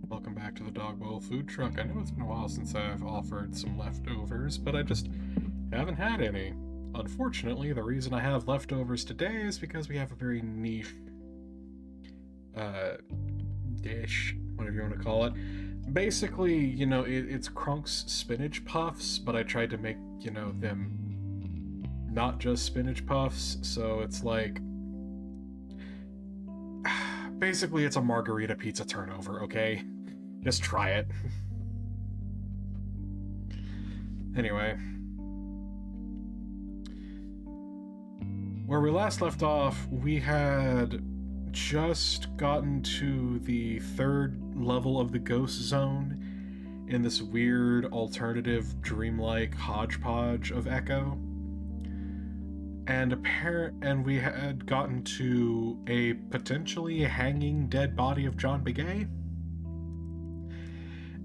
Welcome back to the Dog Bowl Food Truck. I know it's been a while since I've offered some leftovers, but I just haven't had any. Unfortunately, the reason I have leftovers today is because we have a very niche uh, dish, whatever you want to call it. Basically, it's Krunk's spinach puffs, but I tried to make, them not just spinach puffs, so it's like. Basically, it's a margarita pizza turnover, okay? Just try it. Anyway, where we last left off, we had just gotten to the third level of the ghost zone in this weird alternative dreamlike hodgepodge of Echo. And we had gotten to a potentially hanging dead body of John Begay.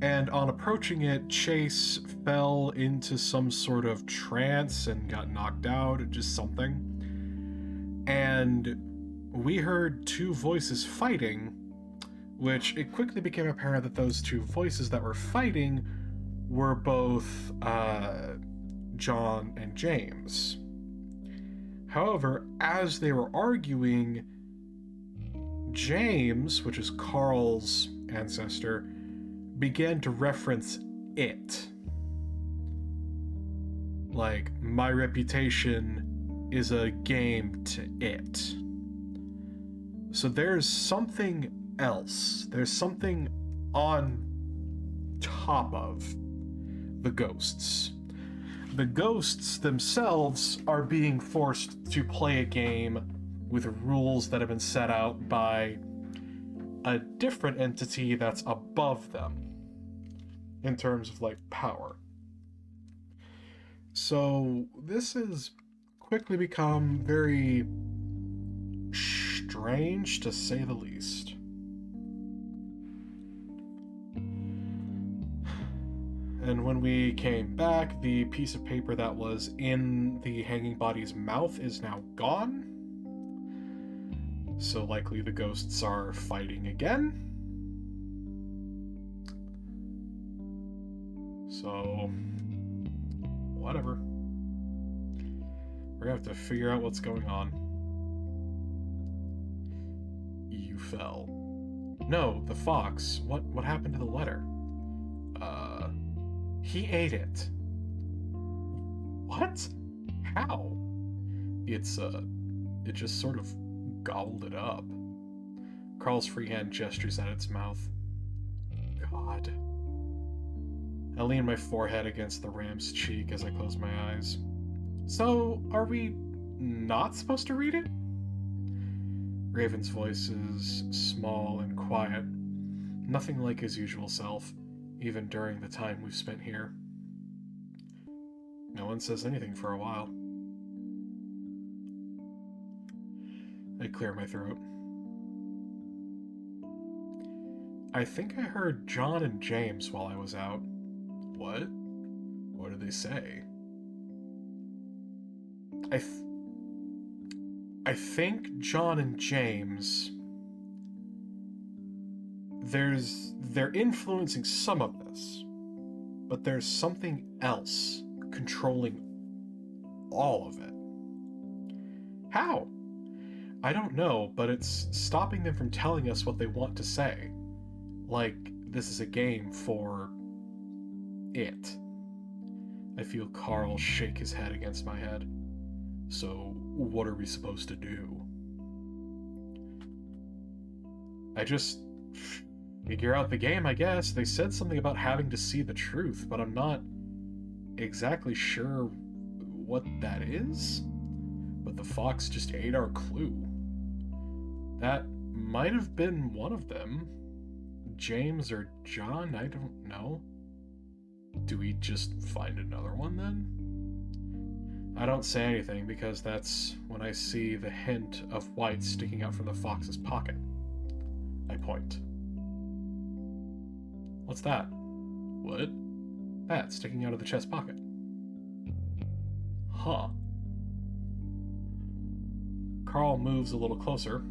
And on approaching it, Chase fell into some sort of trance and got knocked out, just something. And we heard two voices fighting, which it quickly became apparent that those two voices that were fighting were both John and James. However, as they were arguing, James, which is Carl's ancestor, began to reference it. Like, my reputation is a game to it. So there's something else. There's something on top of the ghosts. The ghosts themselves are being forced to play a game with rules that have been set out by a different entity that's above them in terms of like power. So this has quickly become very strange, to say the least. And when we came back, the piece of paper that was in the hanging body's mouth is now gone. So likely the ghosts are fighting again. So, whatever. We're gonna have to figure out what's going on. You fell. No, the fox. What happened to the letter? He ate it. What? How? It just sort of gobbled it up. Carl's free hand gestures at its mouth. God. I lean my forehead against the ram's cheek as I close my eyes. So, are we not supposed to read it? Raven's voice is small and quiet, nothing like his usual self, even during the time we've spent here. No one says anything for a while. I clear my throat. I think I heard John and James while I was out. What? What did they say? I think John and James, they're influencing some of this, but there's something else controlling all of it. How? I don't know, but it's stopping them from telling us what they want to say. Like, this is a game for it. I feel Carl shake his head against my head. So, what are we supposed to do? I just figure out the game, I guess. They said something about having to see the truth, but I'm not exactly sure what that is. But the fox just ate our clue. That might have been one of them. James or John, I don't know. Do we just find another one then? I don't say anything because that's when I see the hint of white sticking out from the fox's pocket. I point. What's that? What? That sticking out of the chest pocket. Huh. Carl moves a little closer,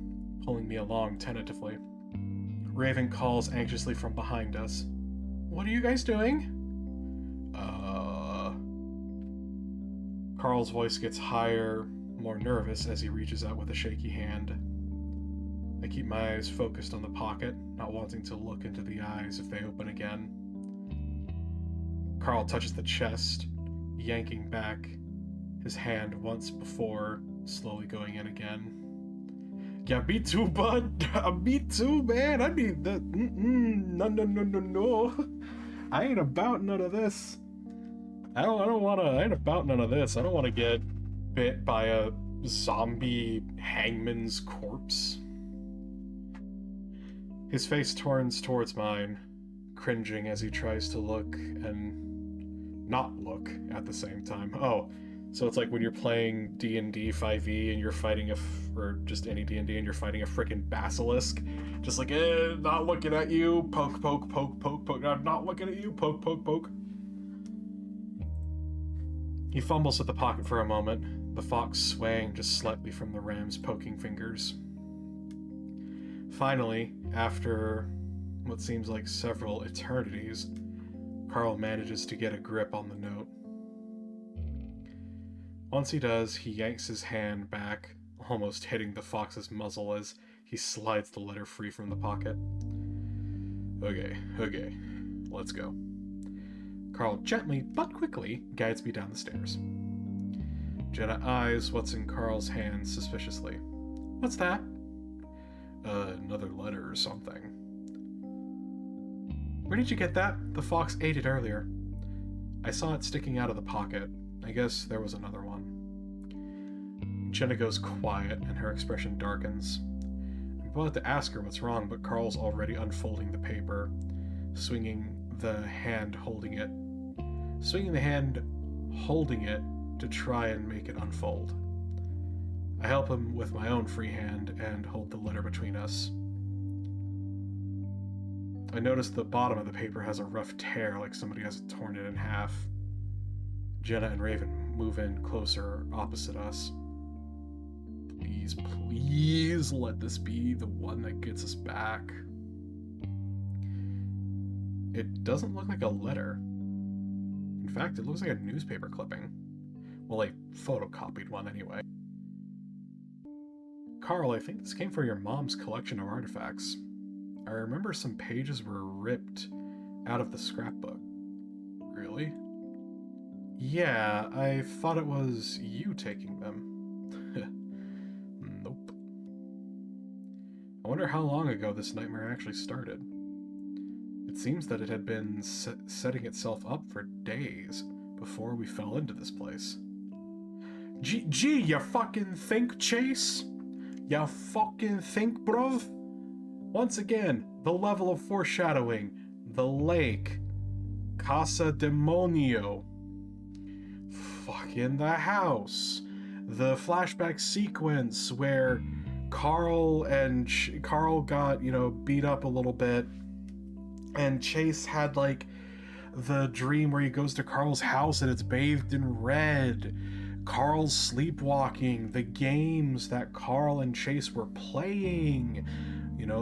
pulling me along tentatively. Raven calls anxiously from behind us. What are you guys doing? Carl's voice gets higher, more nervous as he reaches out with a shaky hand. I keep my eyes focused on the pocket, not wanting to look into the eyes if they open again. Carl touches the chest, yanking back his hand once before slowly going in again. Yeah, me too, bud. Me too, man. I need the... No. I ain't about none of this. I ain't about none of this. I don't want to get bit by a zombie hangman's corpse. His face turns towards mine, cringing as he tries to look and not look at the same time. Oh, so it's like when you're playing D&D 5e and you're fighting or just any D&D and you're fighting a frickin' basilisk. Just like, not looking at you, poke, poke, poke, poke, poke, not looking at you, poke, poke, poke. He fumbles at the pocket for a moment, the fox swaying just slightly from the ram's poking fingers. Finally, after what seems like several eternities, Carl manages to get a grip on the note. Once he does, he yanks his hand back, almost hitting the fox's muzzle as he slides the letter free from the pocket. Okay, let's go. Carl gently, but quickly, guides me down the stairs. Jenna eyes what's in Carl's hand suspiciously. What's that? Another letter or something. Where did you get that? The fox ate it earlier. I saw it sticking out of the pocket. I guess there was another one. Jenna goes quiet and her expression darkens. I'm about to ask her what's wrong, but Carl's already unfolding the paper, swinging the hand holding it to try and make it unfold. I help him with my own free hand and hold the letter between us. I notice the bottom of the paper has a rough tear, like somebody has torn it in half. Jenna and Raven move in closer opposite us. Please let this be the one that gets us back. It doesn't look like a letter. In fact, it looks like a newspaper clipping. Well, a photocopied one anyway. Carl, I think this came from your mom's collection of artifacts. I remember some pages were ripped out of the scrapbook. Really? Yeah, I thought it was you taking them. Nope. I wonder how long ago this nightmare actually started. It seems that it had been setting itself up for days before we fell into this place. Gee, you fucking think, Chase? You fucking think, bruv? Once again, the level of foreshadowing. The lake. Casa Demonio. Fucking the house. The flashback sequence where Carl got, beat up a little bit. And Chase had, the dream where he goes to Carl's house and it's bathed in red. Carl's sleepwalking. The games that Carl and Chase were playing.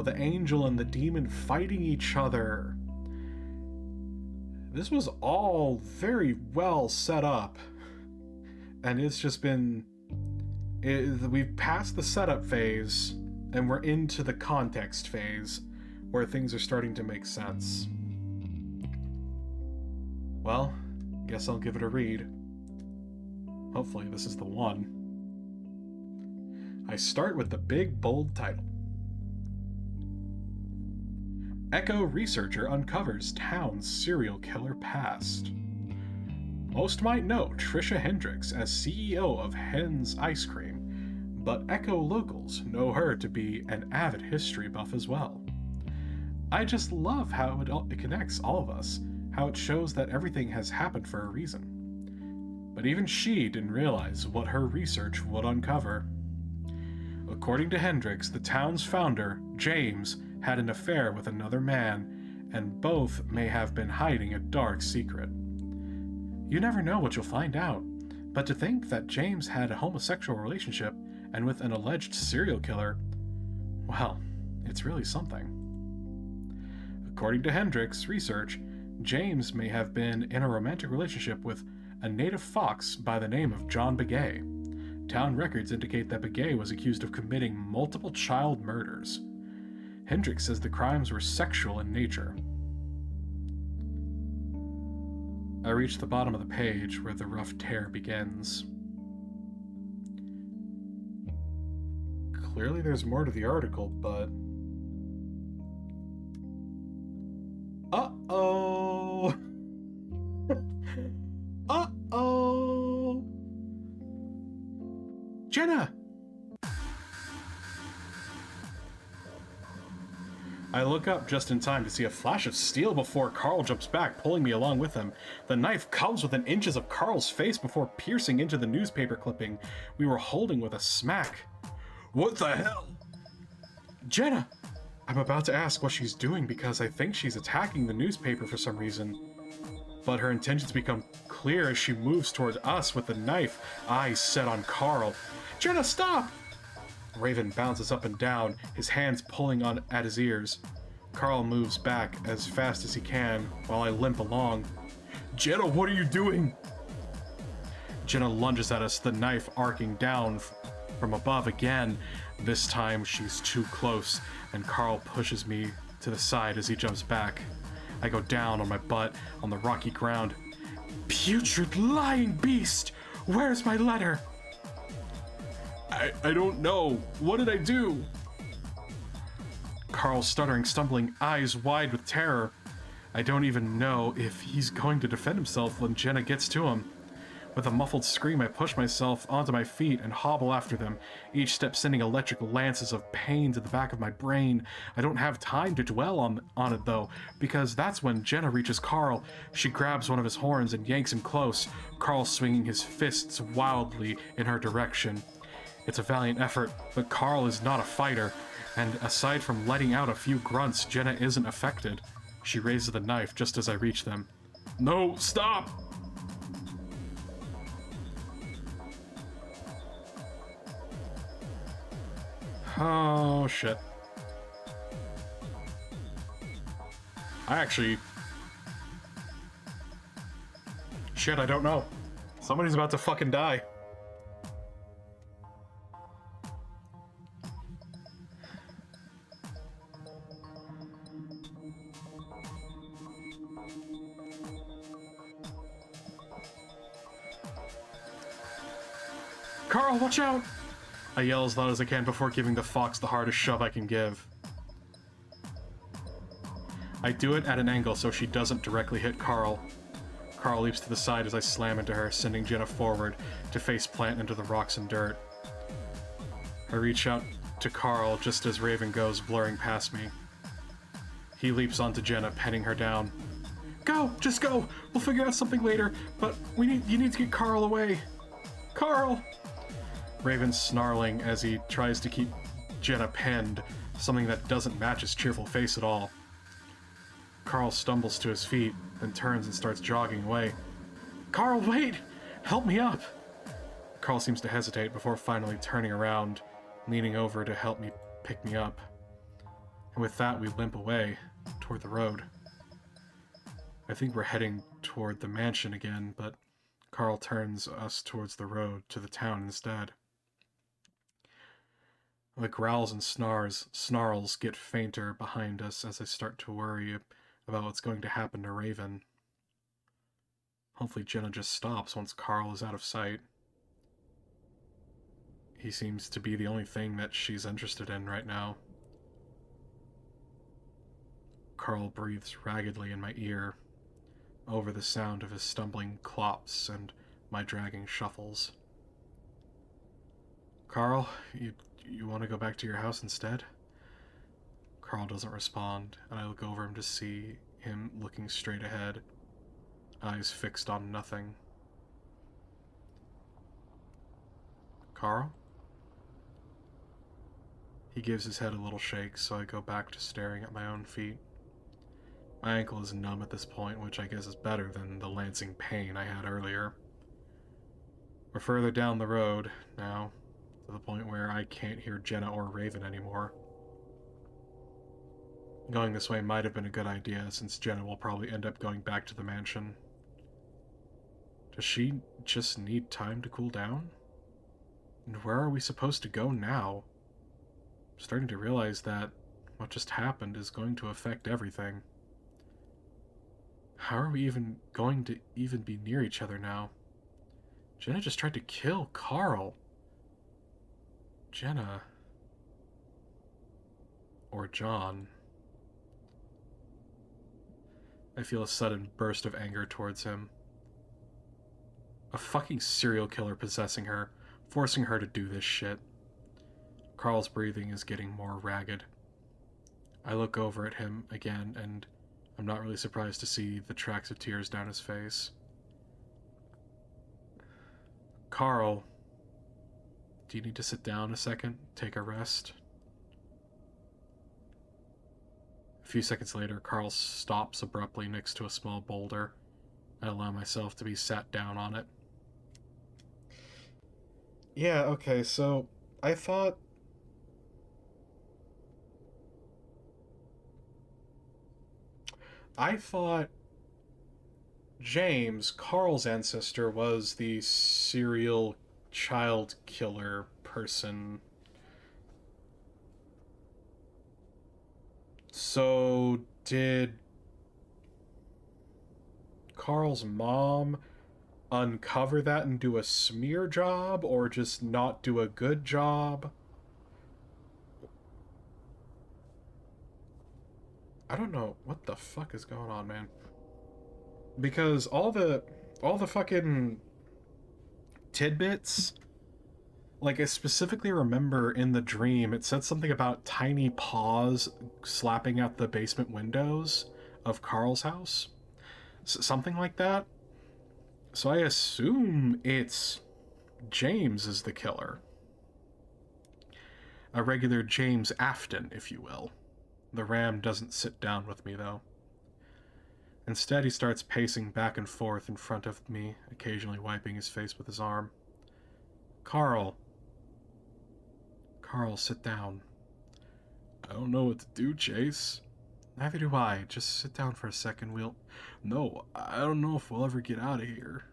The angel and the demon fighting each other. This was all very well set up. And it's just been... we've passed the setup phase, and we're into the context phase, where things are starting to make sense. Well, guess I'll give it a read. Hopefully this is the one. I start with the big, bold title. Echo researcher uncovers town's serial killer past. Most might know Trisha Hendricks as CEO of Hen's Ice Cream, but Echo locals know her to be an avid history buff as well. I just love how it connects all of us, how it shows that everything has happened for a reason. But even she didn't realize what her research would uncover. According to Hendricks, the town's founder, James, had an affair with another man, and both may have been hiding a dark secret. You never know what you'll find out, but to think that James had a homosexual relationship and with an alleged serial killer, well, it's really something. According to Hendricks' research, James may have been in a romantic relationship with a native fox by the name of John Begay. Town records indicate that Begay was accused of committing multiple child murders. Hendricks says the crimes were sexual in nature. I reach the bottom of the page where the rough tear begins. Clearly there's more to the article, but... Uh-oh! Uh-oh! Jenna! I look up just in time to see a flash of steel before Carl jumps back, pulling me along with him. The knife comes within inches of Carl's face before piercing into the newspaper clipping we were holding with a smack. What the hell? Jenna! I'm about to ask what she's doing because I think she's attacking the newspaper for some reason. But her intentions become clear as she moves towards us with the knife, eyes set on Carl. Jenna, stop! Raven bounces up and down, his hands pulling on at his ears. Carl moves back as fast as he can while I limp along. Jenna, what are you doing? Jenna lunges at us, the knife arcing down from above again. This time she's too close, and Carl pushes me to the side as he jumps back. I go down on my butt on the rocky ground. Putrid lying beast! Where's my letter? I don't know. What did I do? Carl's stuttering, stumbling, eyes wide with terror. I don't even know if he's going to defend himself when Jenna gets to him. With a muffled scream, I push myself onto my feet and hobble after them, each step sending electric lances of pain to the back of my brain. I don't have time to dwell on it, though, because that's when Jenna reaches Carl. She grabs one of his horns and yanks him close, Carl swinging his fists wildly in her direction. It's a valiant effort, but Carl is not a fighter, and aside from letting out a few grunts, Jenna isn't affected. She raises the knife just as I reach them. No, stop! Oh, shit. Shit, I don't know. Somebody's about to fucking die. Carl, watch out! I yell as loud as I can before giving the fox the hardest shove I can give. I do it at an angle so she doesn't directly hit Carl. Carl leaps to the side as I slam into her, sending Jenna forward to face plant into the rocks and dirt. I reach out to Carl just as Raven goes blurring past me. He leaps onto Jenna, penning her down. Go! Just go! We'll figure out something later, but you need to get Carl away. Carl! Raven's snarling as he tries to keep Jenna pinned, something that doesn't match his cheerful face at all. Carl stumbles to his feet, then turns and starts jogging away. Carl, wait! Help me up! Carl seems to hesitate before finally turning around, leaning over to help me pick me up. And with that, we limp away, toward the road. I think we're heading toward the mansion again, but Carl turns us towards the road to the town instead. The growls and snarls get fainter behind us as I start to worry about what's going to happen to Raven. Hopefully Jenna just stops once Carl is out of sight. He seems to be the only thing that she's interested in right now. Carl breathes raggedly in my ear, over the sound of his stumbling clops and my dragging shuffles. Carl, you want to go back to your house instead? Carl doesn't respond, and I look over him to see him looking straight ahead, eyes fixed on nothing. Carl? He gives his head a little shake, so I go back to staring at my own feet. My ankle is numb at this point, which I guess is better than the lancing pain I had earlier. We're further down the road now, to the point where I can't hear Jenna or Raven anymore. Going this way might have been a good idea, since Jenna will probably end up going back to the mansion. Does she just need time to cool down? And where are we supposed to go now? I'm starting to realize that what just happened is going to affect everything. How are we even going to even be near each other now? Jenna just tried to kill Carl. Jenna. Or John. I feel a sudden burst of anger towards him. A fucking serial killer possessing her, forcing her to do this shit. Carl's breathing is getting more ragged. I look over at him again, and I'm not really surprised to see the tracks of tears down his face. Carl, do you need to sit down a second? Take a rest? A few seconds later, Carl stops abruptly next to a small boulder. I allow myself to be sat down on it. Yeah, okay, so I thought I thought James, Carl's ancestor, was the serial child killer person. So, did Carl's mom uncover that and do a smear job, or just not do a good job? I don't know what the fuck is going on, man. Because all the fucking tidbits, like I specifically remember in the dream it said something about tiny paws slapping at the basement windows of Carl's house. Something like that. So I assume it's James is the killer. A regular James Afton, if you will. The ram doesn't sit down with me, though. Instead, he starts pacing back and forth in front of me, occasionally wiping his face with his arm. Carl. Carl, sit down. I don't know what to do, Chase. Neither do I. Just sit down for a second. No, I don't know if we'll ever get out of here.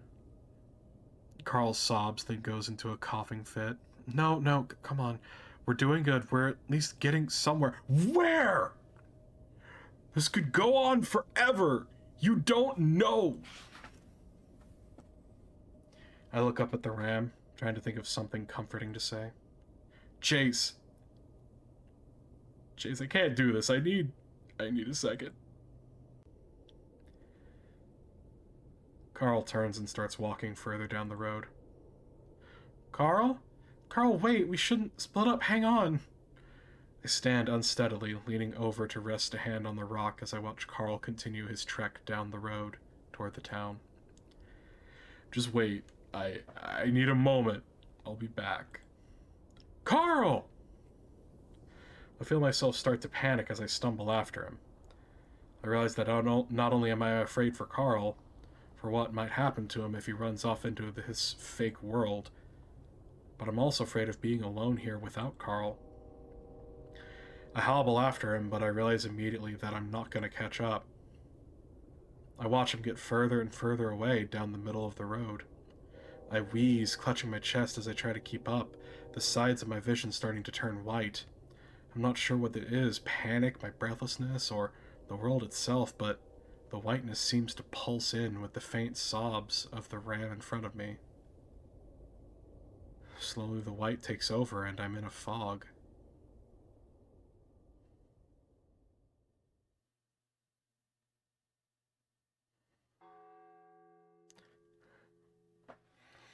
Carl sobs, then goes into a coughing fit. No, come on. We're doing good. We're at least getting somewhere. Where? This could go on forever. You don't know. I look up at the ram, trying to think of something comforting to say. Chase, I can't do this. I need a second. Carl turns and starts walking further down the road. Carl? Carl, wait, we shouldn't split up. Hang on. I stand unsteadily, leaning over to rest a hand on the rock as I watch Carl continue his trek down the road toward the town. Just wait. I need a moment. I'll be back. Carl! I feel myself start to panic as I stumble after him. I realize that not only am I afraid for Carl, for what might happen to him if he runs off into his fake world, but I'm also afraid of being alone here without Carl. I hobble after him, but I realize immediately that I'm not going to catch up. I watch him get further and further away down the middle of the road. I wheeze, clutching my chest as I try to keep up, the sides of my vision starting to turn white. I'm not sure what it is, panic, my breathlessness, or the world itself, but the whiteness seems to pulse in with the faint sobs of the ram in front of me. Slowly the white takes over and I'm in a fog.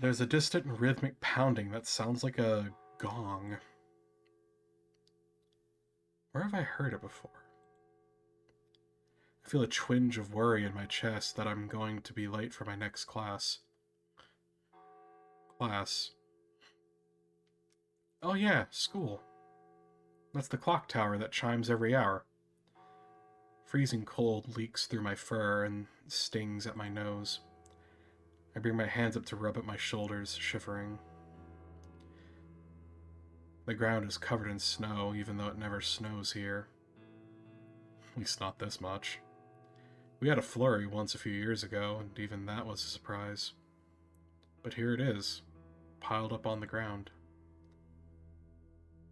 There's a distant rhythmic pounding that sounds like a gong. Where have I heard it before? I feel a twinge of worry in my chest that I'm going to be late for my next class. Oh yeah, school. That's the clock tower that chimes every hour. Freezing cold leaks through my fur and stings at my nose. I bring my hands up to rub at my shoulders, shivering. The ground is covered in snow, even though it never snows here. At least not this much. We had a flurry once a few years ago, and even that was a surprise. But here it is, piled up on the ground.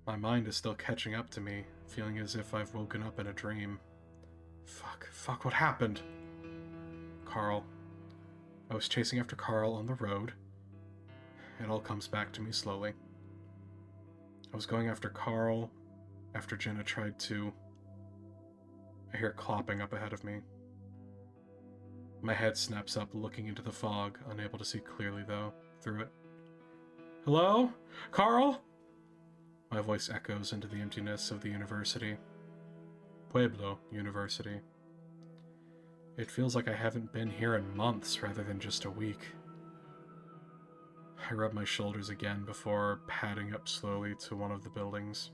My mind is still catching up to me, feeling as if I've woken up in a dream. Fuck, what happened? Carl. I was chasing after Carl on the road. It all comes back to me slowly. I was going after Carl after Jenna tried to... I hear clopping up ahead of me. My head snaps up, looking into the fog, unable to see clearly, though, through it. Hello? Carl? My voice echoes into the emptiness of the university. Pueblo University. It feels like I haven't been here in months rather than just a week. I rub my shoulders again before padding up slowly to one of the buildings.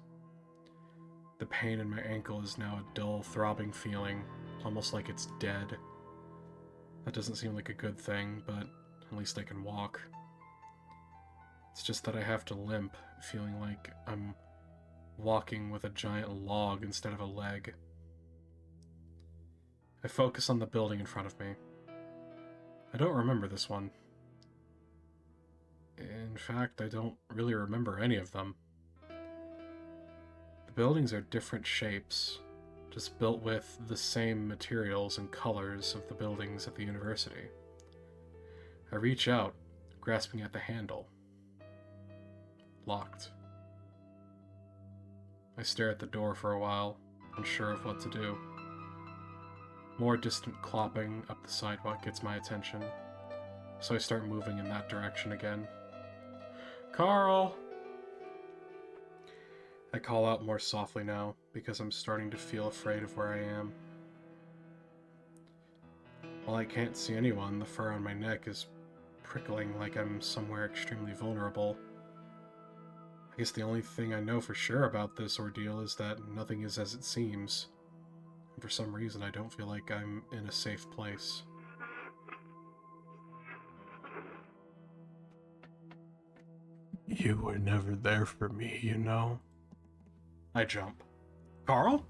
The pain in my ankle is now a dull, throbbing feeling, almost like it's dead. That doesn't seem like a good thing, but at least I can walk. It's just that I have to limp, feeling like I'm walking with a giant log instead of a leg. I focus on the building in front of me. I don't remember this one. In fact, I don't really remember any of them. The buildings are different shapes, just built with the same materials and colors of the buildings at the university. I reach out, grasping at the handle. Locked. I stare at the door for a while, unsure of what to do. More distant clopping up the sidewalk gets my attention, so I start moving in that direction again. Carl! I call out more softly now, because I'm starting to feel afraid of where I am. While I can't see anyone, the fur on my neck is prickling like I'm somewhere extremely vulnerable. I guess the only thing I know for sure about this ordeal is that nothing is as it seems. And for some reason, I don't feel like I'm in a safe place. You were never there for me, you know? I jump. Carl?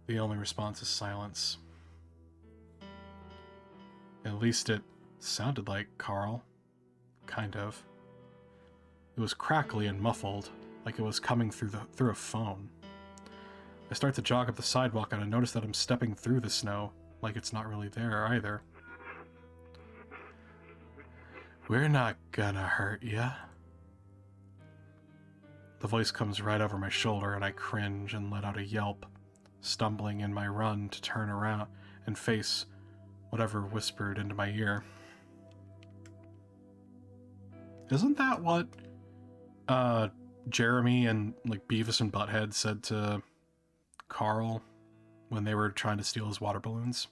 The only response is silence. At least it sounded like Carl. Kind of. It was crackly and muffled, like it was coming through a phone. I start to jog up the sidewalk and I notice that I'm stepping through the snow, like it's not really there either. We're not gonna hurt ya. The voice comes right over my shoulder and I cringe and let out a yelp, stumbling in my run to turn around and face whatever whispered into my ear. Isn't that what Jeremy and like Beavis and Butthead said to Carl when they were trying to steal his water balloons?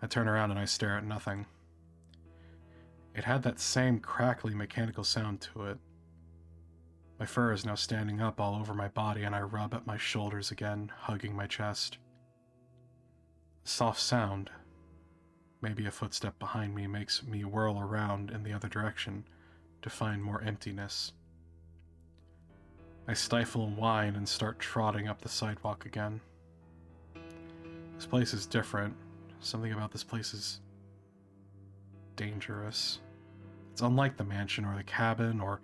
I turn around and I stare at nothing. It had that same crackly mechanical sound to it. My fur is now standing up all over my body and I rub at my shoulders again, hugging my chest. A soft sound, maybe a footstep behind me, makes me whirl around in the other direction to find more emptiness. I stifle and whine and start trotting up the sidewalk again. This place is different. Something about this place is dangerous. It's unlike the mansion or the cabin or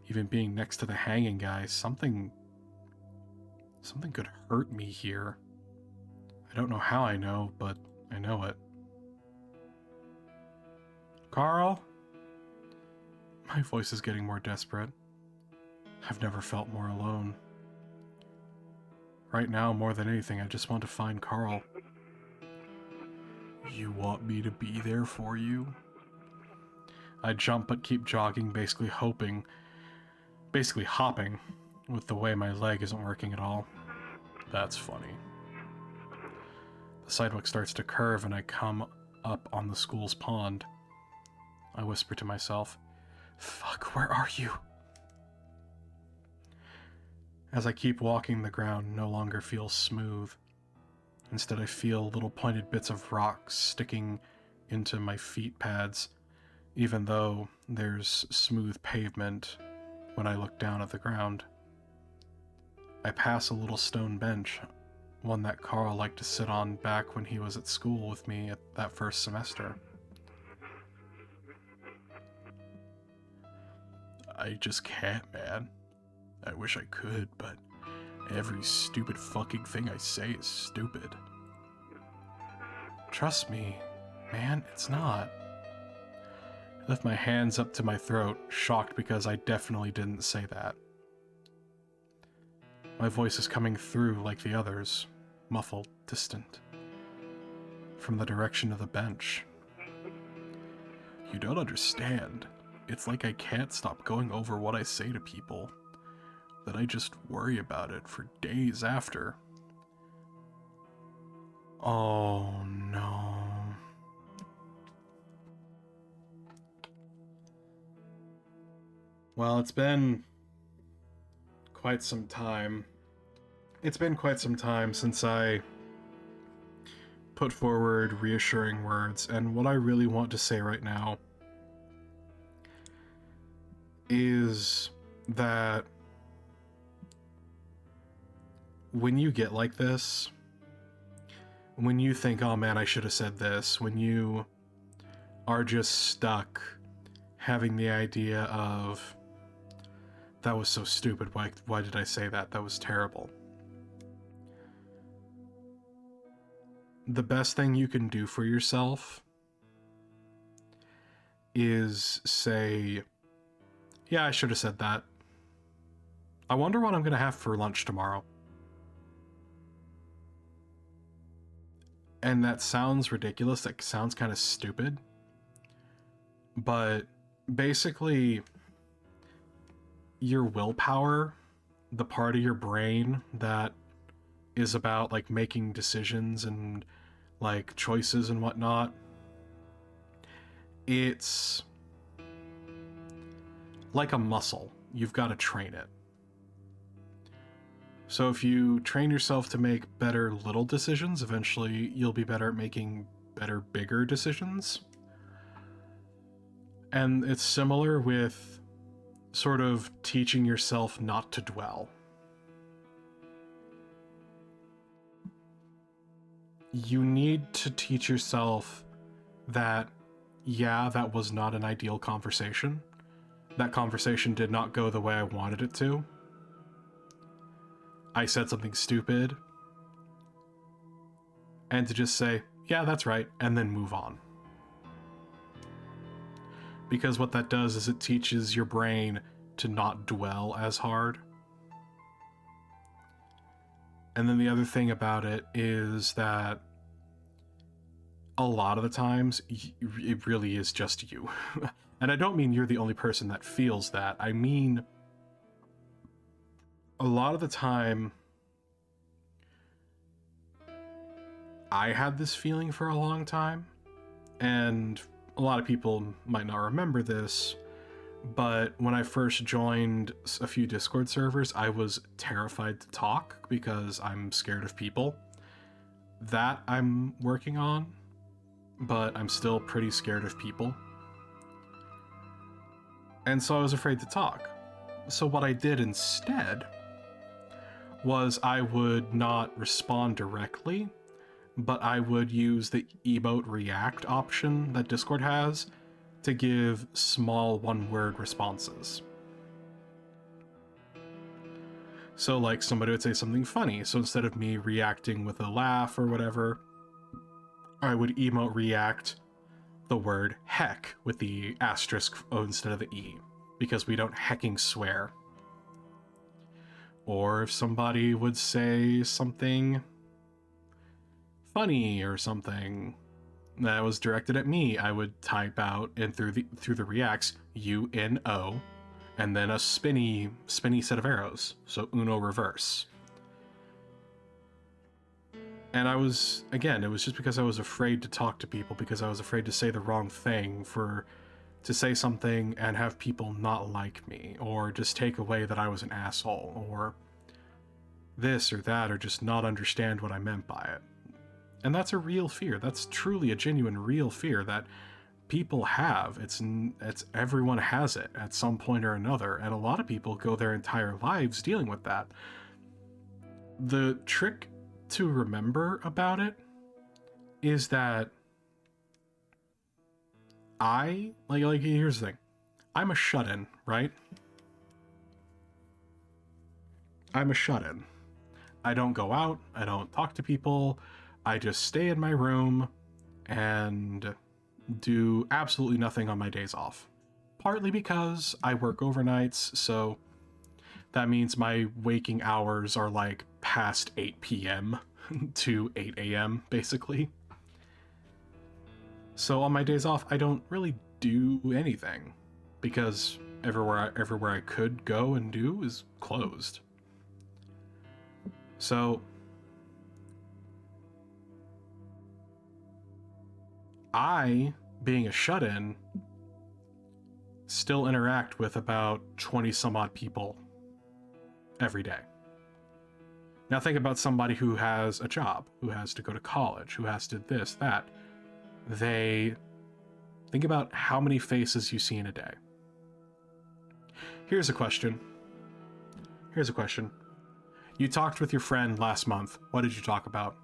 even being next to the hanging guy. Something could hurt me here. I don't know how I know, but I know it. Carl? My voice is getting more desperate. I've never felt more alone. Right now, more than anything, I just want to find Carl. You want me to be there for you? I jump but keep jogging, basically hopping with the way my leg isn't working at all. That's funny. The sidewalk starts to curve and I come up on the school's pond. I whisper to myself, "Fuck, where are you?" As I keep walking, the ground no longer feels smooth. Instead, I feel little pointed bits of rock sticking into my feet pads, even though there's smooth pavement when I look down at the ground. I pass a little stone bench, one that Carl liked to sit on back when he was at school with me at that first semester. I just can't, man. I wish I could, but every stupid fucking thing I say is stupid. Trust me, man, it's not. I lift my hands up to my throat, shocked because I definitely didn't say that. My voice is coming through like the others, muffled, distant, from the direction of the bench. You don't understand. It's like I can't stop going over what I say to people, that I just worry about it for days after. Oh no. Well, it's been quite some time. It's been quite some time since I put forward reassuring words, and what I really want to say right now is that when you get like this, when you think, oh man, I should have said this, when you are just stuck having the idea of, that was so stupid, why did I say that? That was terrible. The best thing you can do for yourself is say, yeah, I should have said that. I wonder what I'm going to have for lunch tomorrow. And that sounds ridiculous, that sounds kind of stupid. But basically, your willpower, the part of your brain that is about like making decisions and like choices and whatnot, it's like a muscle. You've got to train it. So if you train yourself to make better little decisions, eventually you'll be better at making better bigger decisions. And it's similar with sort of teaching yourself not to dwell. You need to teach yourself that, yeah, that was not an ideal conversation. That conversation did not go the way I wanted it to. I said something stupid. And to just say, yeah, that's right, and then move on. Because what that does is it teaches your brain to not dwell as hard. And then the other thing about it is that a lot of the times, it really is just you. And I don't mean you're the only person that feels that. I mean, a lot of the time, I had this feeling for a long time, and a lot of people might not remember this, but when I first joined a few Discord servers, I was terrified to talk because I'm scared of people. That I'm working on, but I'm still pretty scared of people. And so I was afraid to talk. So what I did instead was I would not respond directly, but I would use the emote react option that Discord has to give small one-word responses. So like somebody would say something funny, so instead of me reacting with a laugh or whatever, I would emote react the word heck with the asterisk instead of the E, because we don't hecking swear. Or if somebody would say something funny or something that was directed at me, I would type out and through the reacts UNO and then a spinny set of arrows, so Uno reverse. And I was, again, it was just because I was afraid to talk to people, because I was afraid to say the wrong thing, to say something and have people not like me, or just take away that I was an asshole, or this or that, or just not understand what I meant by it. And that's a real fear. That's truly a genuine, real fear that people have. It's everyone has it at some point or another, and a lot of people go their entire lives dealing with that. The trick to remember about it is that here's the thing. I'm a shut-in, right? I'm a shut-in. I don't go out, I don't talk to people, I just stay in my room and do absolutely nothing on my days off. Partly because I work overnights, so that means my waking hours are like past 8 p.m. to 8 a.m. basically. So on my days off, I don't really do anything because everywhere I could go and do is closed. So I, being a shut-in, still interact with about 20 some odd people every day. Now think about somebody who has a job, who has to go to college, who has to this, that. They think about how many faces you see in a day. Here's a question. You talked with your friend last month. What did you talk about?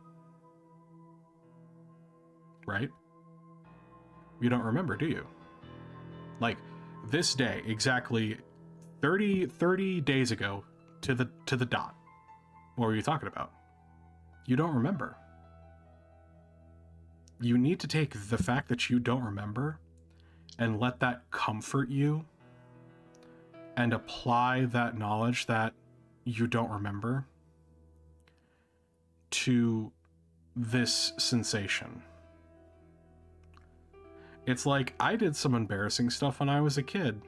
Right? You don't remember, do you? Like, this day, exactly 30 days ago to the dot. What were you talking about? You don't remember. You need to take the fact that you don't remember and let that comfort you and apply that knowledge that you don't remember to this sensation. It's like I did some embarrassing stuff when I was a kid.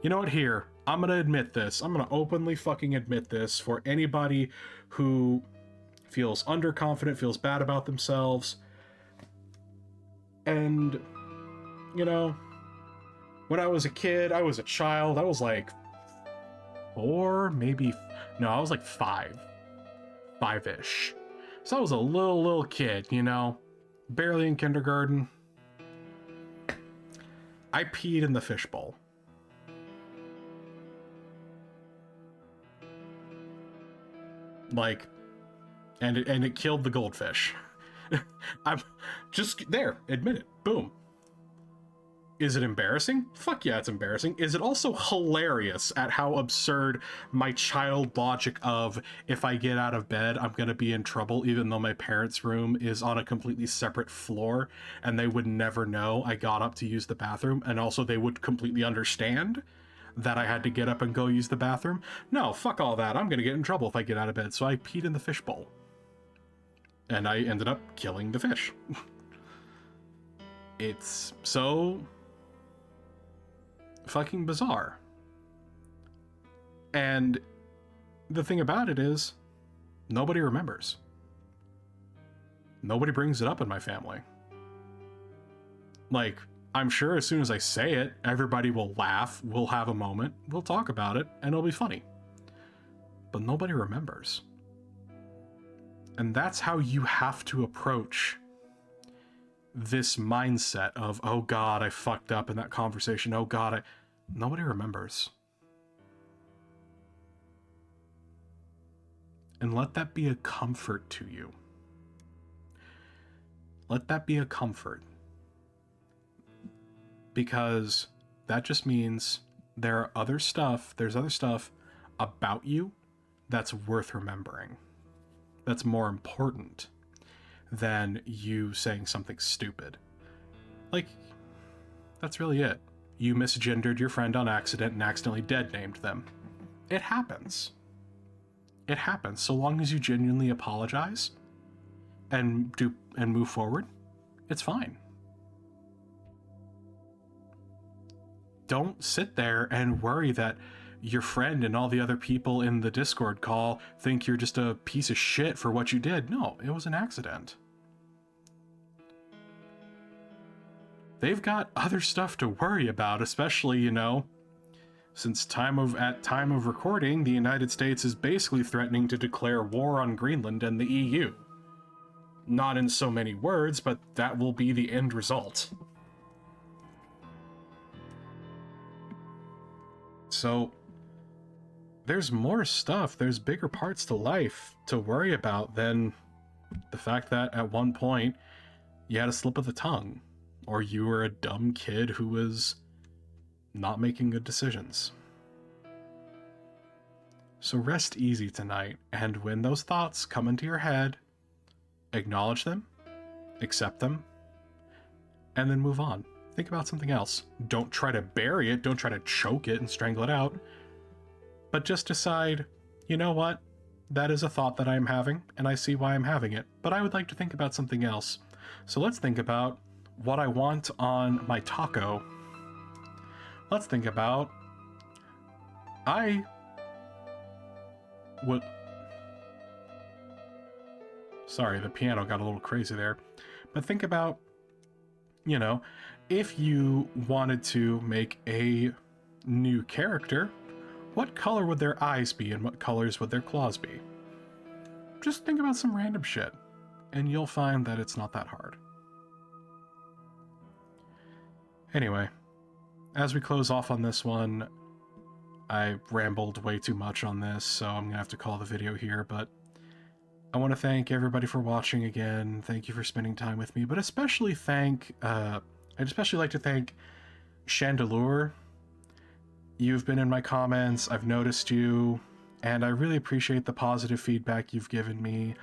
You know what? Here, I'm gonna admit this. I'm gonna openly fucking admit this for anybody who feels underconfident, feels bad about themselves. And, you know, when I was a kid, I was a child, I was like 4, maybe, no, I was like 5-ish. So I was a little kid, you know, barely in kindergarten. I peed in the fishbowl. Like, and it killed the goldfish. I'm just there, admit it, boom. Is it embarrassing? Fuck yeah, it's embarrassing. Is it also hilarious at how absurd my child logic of if I get out of bed, I'm gonna be in trouble, even though my parents' room is on a completely separate floor and they would never know I got up to use the bathroom, and also they would completely understand that I had to get up and go use the bathroom? No, fuck all that. I'm gonna get in trouble if I get out of bed, so I peed in the fishbowl. And I ended up killing the fish. It's so fucking bizarre. And the thing about it is, nobody remembers. Nobody brings it up in my family. Like, I'm sure as soon as I say it, everybody will laugh, we'll have a moment, we'll talk about it, and it'll be funny. But nobody remembers. And that's how you have to approach this mindset of, oh god, I fucked up in that conversation, oh god, nobody remembers. And let that be a comfort to you. Let that be a comfort. Because that just means there's other stuff about you that's worth remembering. That's more important than you saying something stupid. Like, that's really it. You misgendered your friend on accident and accidentally dead named them. It happens. It happens. So long as you genuinely apologize and move forward, it's fine. Don't sit there and worry that your friend and all the other people in the Discord call think you're just a piece of shit for what you did. No, it was an accident. They've got other stuff to worry about, especially, you know, since at time of recording, the United States is basically threatening to declare war on Greenland and the EU. Not in so many words, but that will be the end result. So there's more stuff, there's bigger parts to life to worry about than the fact that at one point you had a slip of the tongue, or you were a dumb kid who was not making good decisions. So rest easy tonight, and when those thoughts come into your head, acknowledge them, accept them, and then move on. Think about something else. Don't try to bury it, don't try to choke it and strangle it out, but just decide, you know what? That is a thought that I'm having, and I see why I'm having it, but I would like to think about something else. So let's think about what I want on my taco. Let's think about, I would... Sorry, the piano got a little crazy there. But think about, you know, if you wanted to make a new character, what color would their eyes be and what colors would their claws be? Just think about some random shit, and you'll find that it's not that hard. Anyway, as we close off on this one, I rambled way too much on this, so I'm gonna have to call the video here, but I want to thank everybody for watching again. Thank you for spending time with me, but especially I'd especially like to thank Chandelure. You've been in my comments, I've noticed you, and I really appreciate the positive feedback you've given me,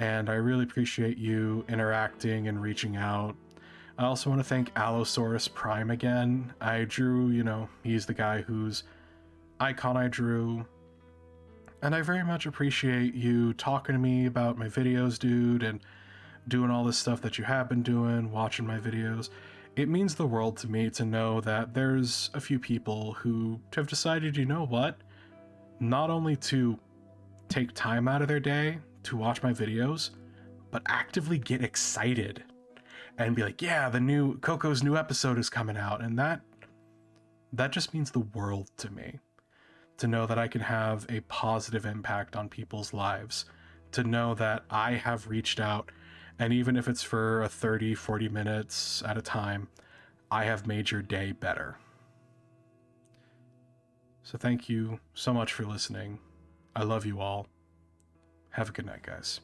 and I really appreciate you interacting and reaching out. I also want to thank Allosaurus Prime again. I drew, you know, he's the guy whose icon I drew, and I very much appreciate you talking to me about my videos, dude, and doing all this stuff that you have been doing, watching my videos. It means the world to me to know that there's a few people who have decided, you know what, not only to take time out of their day to watch my videos, but actively get excited and be like, yeah, Coco's new episode is coming out. And that just means the world to me. To know that I can have a positive impact on people's lives. To know that I have reached out, and even if it's for 30, 40 minutes at a time, I have made your day better. So thank you so much for listening. I love you all. Have a good night, guys.